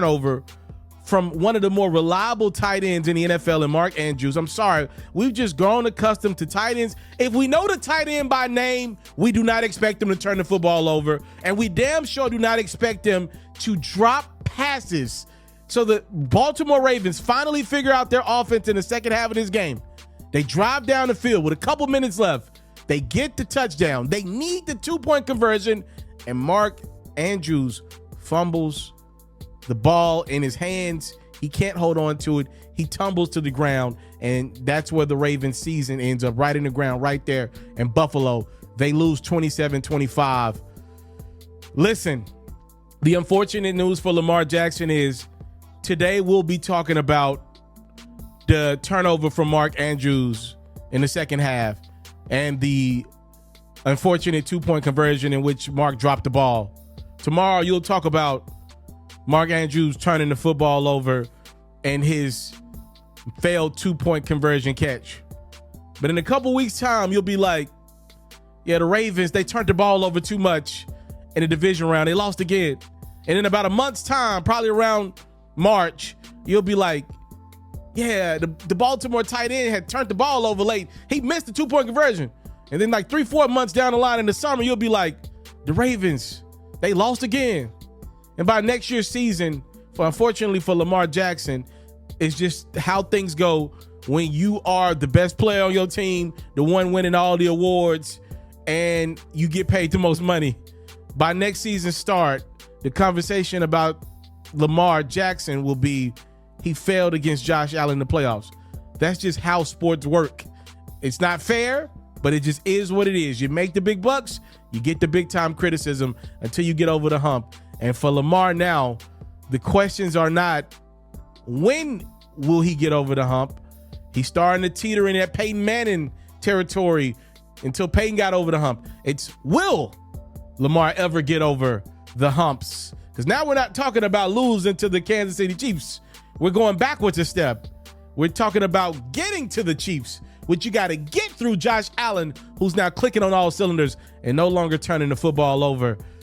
turnover from one of the more reliable tight ends in the NFL and Mark Andrews. I'm sorry. We've just grown accustomed to tight ends. If we know the tight end by name, we do not expect him to turn the football over. And we damn sure do not expect him to drop passes. So the Baltimore Ravens finally figure out their offense in the second half of this game. They drive down the field with a couple minutes left. They get the touchdown. They need the 2-point conversion. And Mark Andrews fumbles the ball in his hands. He can't hold on to it. He tumbles to the ground, and that's where the Ravens season ends up, right in the ground, right there in Buffalo. They lose 27-25. Listen, the unfortunate news for Lamar Jackson is today we'll be talking about the turnover from Mark Andrews in the second half and the unfortunate 2-point conversion in which Mark dropped the ball. Tomorrow you'll talk about Mark Andrews turning the football over and his failed 2-point conversion catch. But in a couple weeks' time, you'll be like, yeah, the Ravens, they turned the ball over too much in the division round. They lost again. And in about a month's time, probably around March, you'll be like, yeah, the Baltimore tight end had turned the ball over late. He missed the 2-point conversion. And then like 3-4 months down the line in the summer, you'll be like, the Ravens, they lost again. And by next year's season, unfortunately for Lamar Jackson, it's just how things go when you are the best player on your team, the one winning all the awards, and you get paid the most money. By next season's start, the conversation about Lamar Jackson will be he failed against Josh Allen in the playoffs. That's just how sports work. It's not fair, but it just is what it is. You make the big bucks, you get the big time criticism until you get over the hump. And for Lamar now, the questions are not when will he get over the hump. He's starting to teeter in that Peyton Manning territory until Peyton got over the hump. It's will Lamar ever get over the humps? Because now we're not talking about losing to the Kansas City Chiefs. We're going backwards a step. We're talking about getting to the Chiefs, which you got to get through Josh Allen, who's now clicking on all cylinders and no longer turning the football over.